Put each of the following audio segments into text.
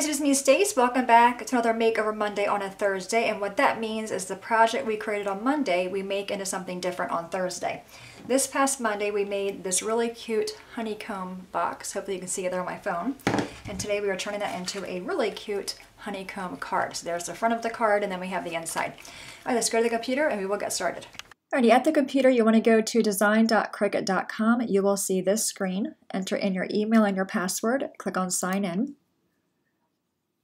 guys, it is me, Stace. Welcome back to another Makeover Monday on a Thursday. And what that means is the project we created on Monday, we make into something different on Thursday. This past Monday, we made this really cute honeycomb box. Hopefully you can see it there on my phone. And today we are turning that into a really cute honeycomb card. So there's the front of the card and then we have the inside. All right, let's go to the computer and we will get started. Alrighty, at the computer, you want to go to design.cricut.com. You will see this screen. Enter in your email and your password. Click on Sign In.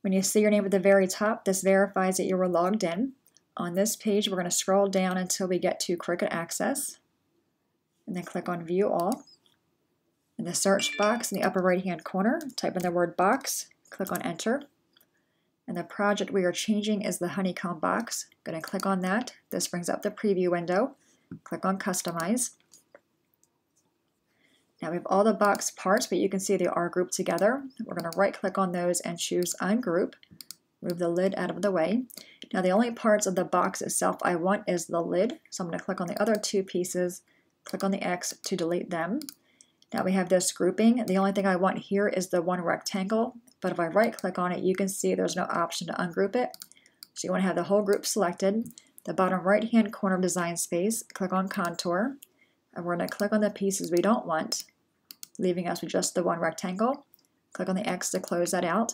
When you see your name at the very top, this verifies that you were logged in. On this page, we're going to scroll down until we get to Cricut Access, and then click on View All. In the search box in the upper right-hand corner, type in the word box, click on Enter. And the project we are changing is the honeycomb box. I'm going to click on that. This brings up the preview window. Click on Customize. Now we have all the box parts, but you can see they are grouped together. We're going to right-click on those and choose Ungroup. Move the lid out of the way. Now the only parts of the box itself I want is the lid, so I'm going to click on the other two pieces, click on the X to delete them. Now we have this grouping. The only thing I want here is the one rectangle, but if I right-click on it, you can see there's no option to ungroup it. So you want to have the whole group selected. The bottom right-hand corner of Design Space, click on Contour. And we're going to click on the pieces we don't want, leaving us with just the one rectangle. Click on the X to close that out.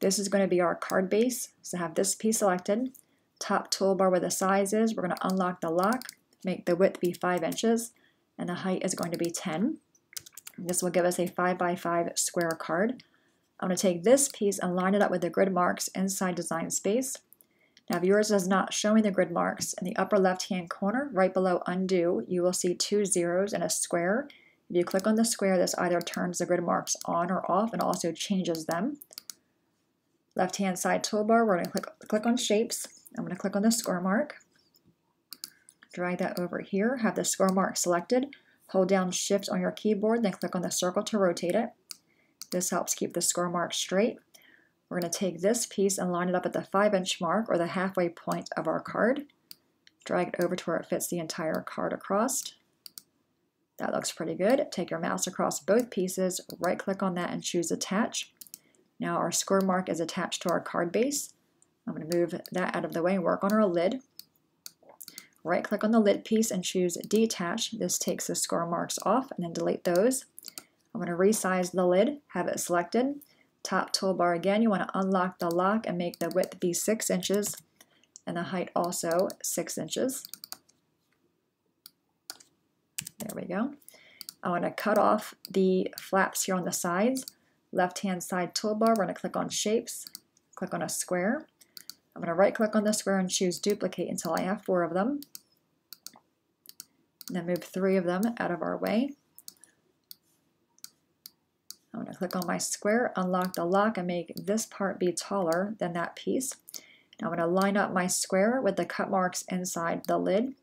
This is going to be our card base, so have this piece selected. Top toolbar where the size is, we're going to unlock the lock, make the width be 5 inches, and the height is going to be 10. This will give us a 5 by 5 square card. I'm going to take this piece and line it up with the grid marks inside Design Space. Now if yours is not showing the grid marks, in the upper left-hand corner, right below Undo, you will see 2 zeros and a square. If you click on the square, this either turns the grid marks on or off and also changes them. Left-hand side toolbar, we're going to click on Shapes. I'm going to click on the square mark. Drag that over here, have the square mark selected. Hold down Shift on your keyboard, then click on the circle to rotate it. This helps keep the square mark straight. We're going to take this piece and line it up at the 5-inch mark, or the halfway point of our card. Drag it over to where it fits the entire card across. That looks pretty good. Take your mouse across both pieces, right-click on that and choose Attach. Now our square mark is attached to our card base. I'm going to move that out of the way and work on our lid. Right-click on the lid piece and choose Detach. This takes the square marks off, and then delete those. I'm going to resize the lid, have it selected. Top toolbar again, you want to unlock the lock and make the width be 6 inches and the height also 6 inches. There we go. I want to cut off the flaps here on the sides. Left-hand side toolbar, we're going to click on Shapes, click on a square. I'm going to right-click on the square and choose Duplicate until I have 4 of them. And then move 3 of them out of our way. I'm going to click on my square, unlock the lock, and make this part be taller than that piece. Now I'm going to line up my square with the cut marks inside the lid.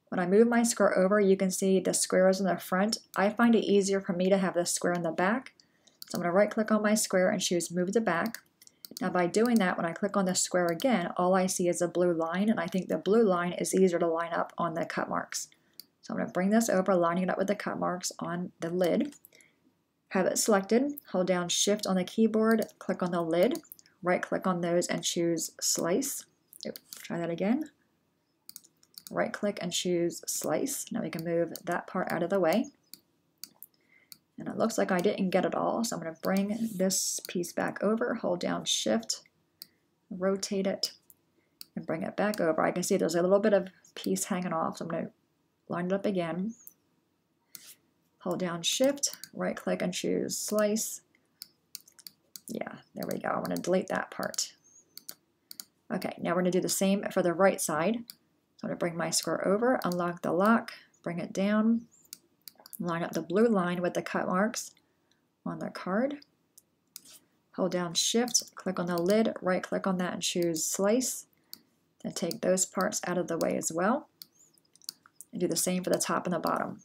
When I move my square over, you can see the square is in the front. I find it easier for me to have the square in the back. So I'm going to right-click on my square and choose Move to Back. Now by doing that, when I click on the square again, all I see is a blue line, and I think the blue line is easier to line up on the cut marks. So I'm going to bring this over, lining it up with the cut marks on the lid. Have it selected, hold down Shift on the keyboard, click on the lid, right-click on those and choose Slice. Try that again. Right-click and choose Slice. Now we can move that part out of the way. And it looks like I didn't get it all, so I'm going to bring this piece back over, hold down Shift, rotate it, and bring it back over. I can see there's a little bit of piece hanging off, so I'm going to line it up again. Hold down Shift, right-click and choose Slice. Yeah, there we go. I want to delete that part. Okay, now we're going to do the same for the right side. So I'm going to bring my square over, unlock the lock, bring it down, line up the blue line with the cut marks on the card. Hold down Shift, click on the lid, right-click on that and choose Slice. Then take those parts out of the way as well. And do the same for the top and the bottom.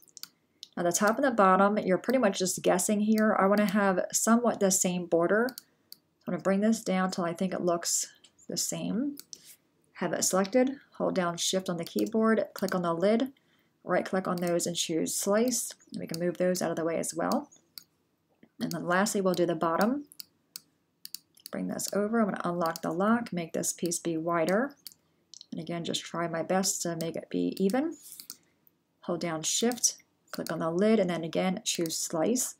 Now the top and the bottom, you're pretty much just guessing here. I want to have somewhat the same border. So I'm going to bring this down till I think it looks the same. Have it selected, hold down Shift on the keyboard, click on the lid, right-click on those and choose Slice. And we can move those out of the way as well. And then lastly, we'll do the bottom. bring this over. I'm going to unlock the lock, make this piece be wider. And again, just try my best to make it be even. Hold down Shift, click on the lid, and then again, choose Slice.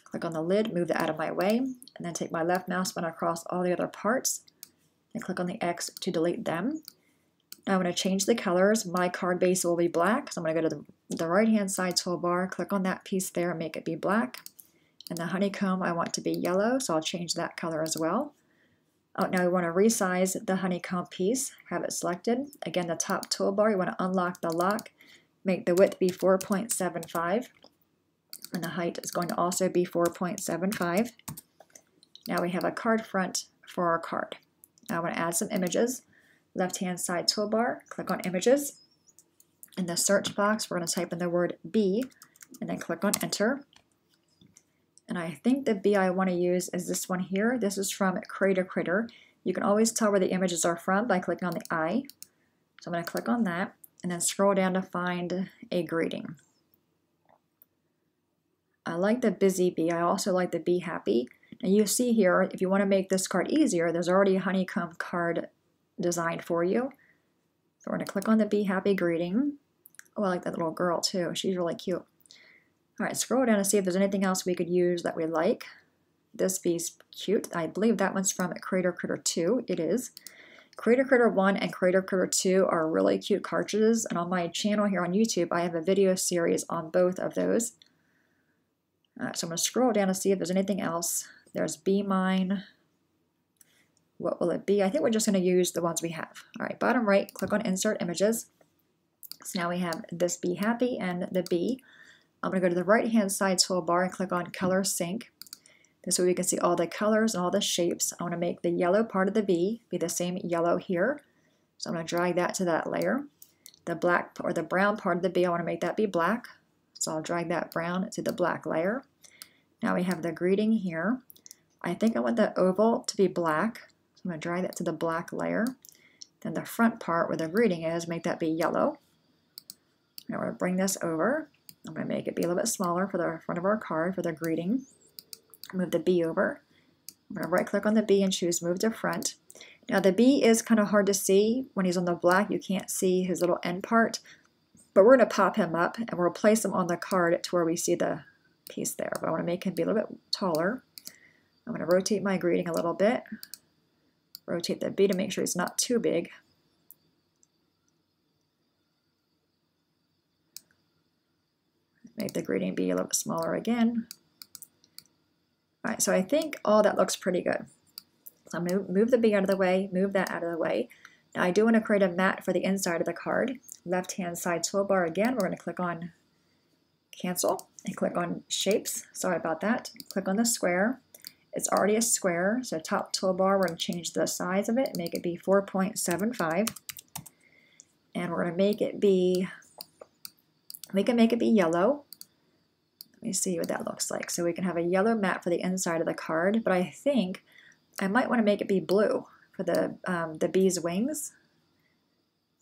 Click on the lid, move that out of my way, and then take my left mouse button across all the other parts, and click on the X to delete them. Now I'm going to change the colors. My card base will be black, so I'm going to go to the right-hand side toolbar, click on that piece there, and make it be black. And the honeycomb I want to be yellow, so I'll change that color as well. Oh, now we want to resize the honeycomb piece, have it selected. Again, the top toolbar, you want to unlock the lock, make the width be 4.75, and the height is going to also be 4.75. Now we have a card front for our card. Now I want to add some images. Left-hand side toolbar, click on Images. In the search box, we're going to type in the word bee, and then click on Enter. And I think the bee I want to use is this one here. This is from Cricut. You can always tell where the images are from by clicking on the eye. So I'm going to click on that and then scroll down to find a greeting. I like the busy bee. I also like the be happy. Now you see here, if you want to make this card easier, there's already a honeycomb card designed for you. So we're going to click on the be happy greeting. Oh, I like that little girl too. She's really cute. All right, scroll down to see if there's anything else we could use that we like. This bee's cute. I believe that one's from Cricut 2. It is. Cricut 1 and Cricut 2 are really cute cartridges, and on my channel here on YouTube, I have a video series on both of those. So I'm going to scroll down to see if there's anything else. There's Be Mine. What will it be? I think we're just going to use the ones we have. All right, bottom right, click on Insert Images. So now we have this Be Happy and the bee. I'm going to go to the right-hand side toolbar and click on Color Sync. This way we can see all the colors and all the shapes. I want to make the yellow part of the bee be the same yellow here. So I'm going to drag that to that layer. The black or the brown part of the bee, I want to make that be black. So I'll drag that brown to the black layer. Now we have the greeting here. I think I want the oval to be black. So I'm going to drag that to the black layer. Then the front part where the greeting is, make that be yellow. Now we're going to bring this over. I'm going to make it be a little bit smaller for the front of our card for the greeting. Move the bee over. I'm going to right click on the bee and choose Move to Front. Now the bee is kind of hard to see when he's on the black. You can't see his little end part, but we're going to pop him up and we'll place him on the card to where we see the piece there. But I want to make him be a little bit taller. I'm going to rotate my greeting a little bit. Rotate the bee to make sure he's not too big. Make the greeting be a little bit smaller again. All right, so I think all that looks pretty good. So I'm going to move the bee out of the way, move that out of the way. Now I do want to create a mat for the inside of the card. Left-hand side toolbar again, we're going to click on Cancel and click on Shapes. Sorry about that. Click on the square. It's already a square, so top toolbar, we're going to change the size of it, make it be 4.75. And we're going to make it be, we can make it be yellow. Let me see what that looks like. So we can have a yellow mat for the inside of the card, but I think I might want to make it be blue for the bee's wings,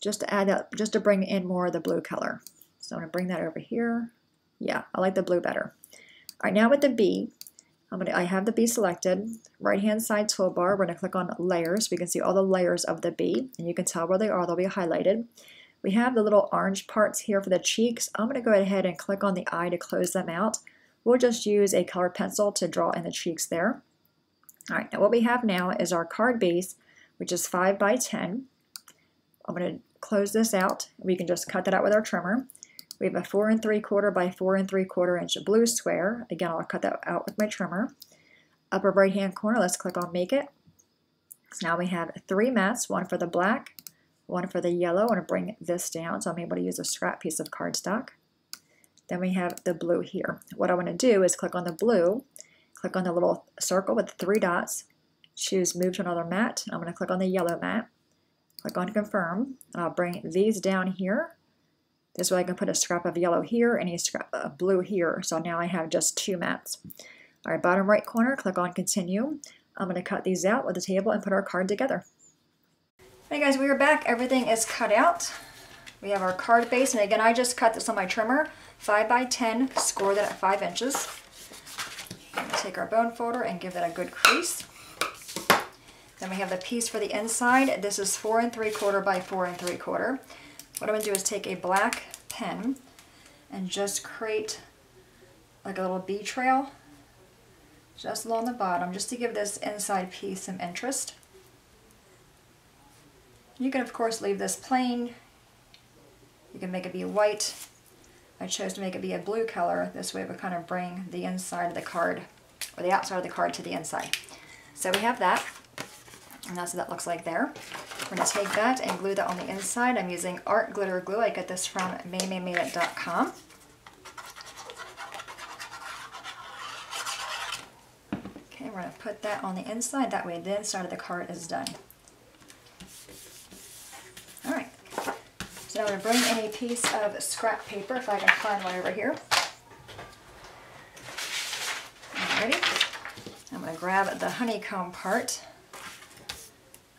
just to add that, just to bring in more of the blue color. So I'm going to bring that over here. Yeah, I like the blue better. All right, now with the bee, I have the bee selected. Right-hand side toolbar, we're going to click on Layers. We can see all the layers of the bee, and you can tell where they are. They'll be highlighted. We have the little orange parts here for the cheeks. I'm going to go ahead and click on the eye to close them out. We'll just use a colored pencil to draw in the cheeks there. All right, now what we have now is our card base, which is 5 by 10. I'm going to close this out. We can just cut that out with our trimmer. We have a 4 3/4 by 4 3/4 inch blue square. Again, I'll cut that out with my trimmer. Upper right-hand corner, let's click on Make It. So now we have 3 mats, one for the black, one for the yellow. I want to bring this down so I'm able to use a scrap piece of cardstock. Then we have the blue here. What I want to do is click on the blue, click on the little circle with 3 dots, choose Move to Another Mat. I'm going to click on the yellow mat, click on Confirm, and I'll bring these down here. This way I can put a scrap of yellow here and a scrap of blue here. So now I have just 2 mats. All right, bottom right corner, click on Continue. I'm going to cut these out with the table and put our card together. Hey guys, we are back. Everything is cut out. We have our card base, and again, I just cut this on my trimmer, 5 by 10, scored it at 5 inches. I'm going to take our bone folder and give it a good crease. Then we have the piece for the inside. This is 4 3/4 by 4 3/4. What I'm going to do is take a black pen and just create like a little bee trail just along the bottom, just to give this inside piece some interest. You can of course leave this plain. You can make it be white. I chose to make it be a blue color. This way it would kind of bring the inside of the card, or the outside of the card, to the inside. So we have that, and that's what that looks like there. We're going to take that and glue that on the inside. I'm using art glitter glue. I get this from maymaymadeit.com. Okay, we're going to put that on the inside. That way the inside of the card is done. All right. So now I'm going to bring in a piece of scrap paper, if I can find one over here. Alrighty. I'm going to grab the honeycomb part.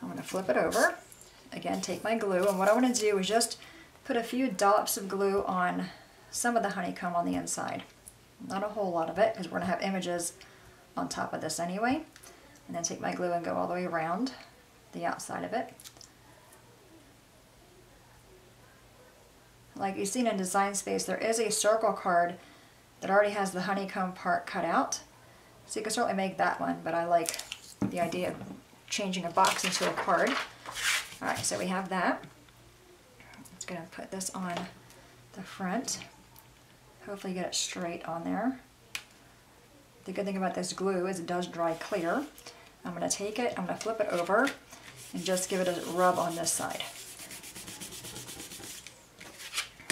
I'm going to flip it over. Again, take my glue, and what I want to do is just put a few dollops of glue on some of the honeycomb on the inside. Not a whole lot of it, because we're going to have images on top of this anyway. And then take my glue and go all the way around the outside of it. Like you've seen in Design Space, there is a circle card that already has the honeycomb part cut out. So you can certainly make that one, but I like the idea of changing a box into a card. Alright, so we have that. I'm just going to put this on the front. Hopefully get it straight on there. The good thing about this glue is it does dry clear. I'm going to take it, I'm going to flip it over, and just give it a rub on this side.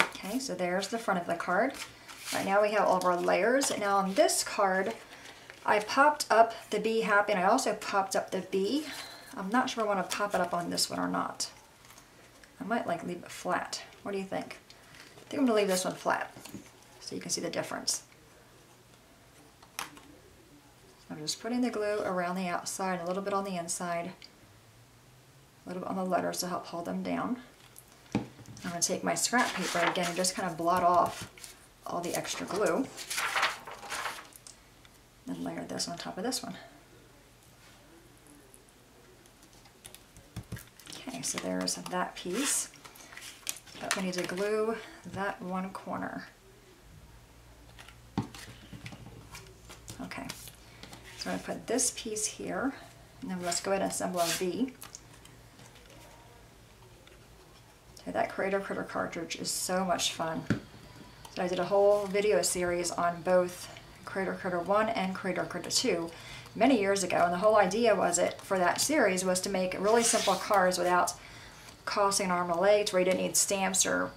Okay, so there's the front of the card. Right now we have all of our layers. Now on this card, I popped up the bee happy, and I also popped up the bee. I'm not sure I want to pop it up on this one or not. I might like leave it flat. What do you think? I think I'm going to leave this one flat so you can see the difference. I'm just putting the glue around the outside, a little bit on the inside, a little bit on the letters to help hold them down. I'm going to take my scrap paper again and just kind of blot off all the extra glue. And layer this on top of this one. Okay, so there's that piece. But we need to glue that one corner. Okay, so I'm going to put this piece here, and then let's go ahead and assemble our bee. Okay, that Critter cartridge is so much fun. So I did a whole video series on both Critter 1 and Critter 2 many years ago, and the whole idea for that series was to make really simple cards without costing an arm and a leg, to where you didn't need stamps or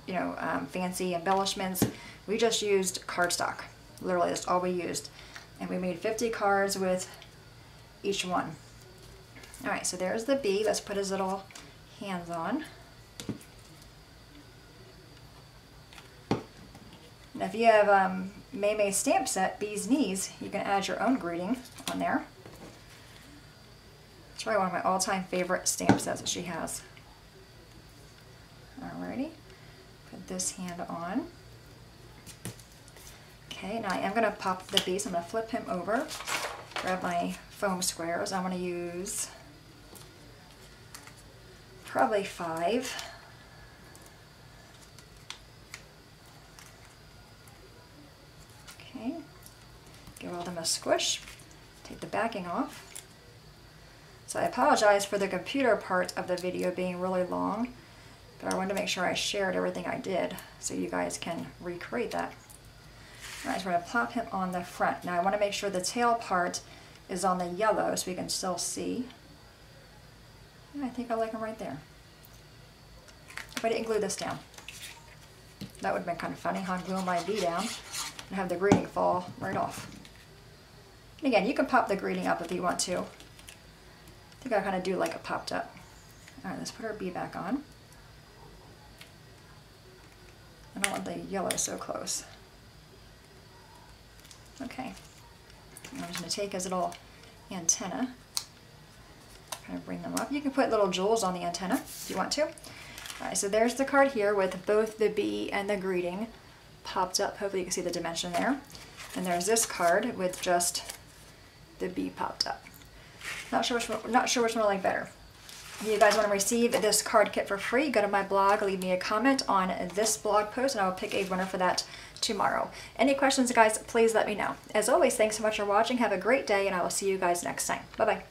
fancy embellishments. We just used cardstock. Literally, that's all we used, and we made 50 cards with each one. All right, so there's the bee. Let's put his little hands on. Now, if you have Maymay's stamp set, Bee's Knees, you can add your own greeting on there. It's probably one of my all-time favorite stamp sets that she has. Alrighty, put this hand on. Okay, now I am going to pop the bee, so I'm going to flip him over, grab my foam squares. I'm going to use probably 5. Okay, give all them a squish, take the backing off. So I apologize for the computer part of the video being really long, but I wanted to make sure I shared everything I did so you guys can recreate that. All right, so we're going to plop him on the front. Now I want to make sure the tail part is on the yellow so we can still see. Yeah, I think I like him right there. If I didn't glue this down. That would have been kind of funny, huh? Gluing my bee down and have the greeting fall right off. And again, you can pop the greeting up if you want to. I think I kind of do like it popped up. All right, let's put our bee back on. I don't want the yellow so close. Okay, I'm just going to take his little antenna, kind of bring them up. You can put little jewels on the antenna if you want to. All right, so there's the card here with both the bee and the greeting popped up. Hopefully you can see the dimension there. And there's this card with just the bee popped up. Not sure which one I like better. If you guys want to receive this card kit for free, go to my blog, leave me a comment on this blog post, and I will pick a winner for that tomorrow. Any questions, guys, please let me know. As always, thanks so much for watching. Have a great day, and I will see you guys next time. Bye-bye.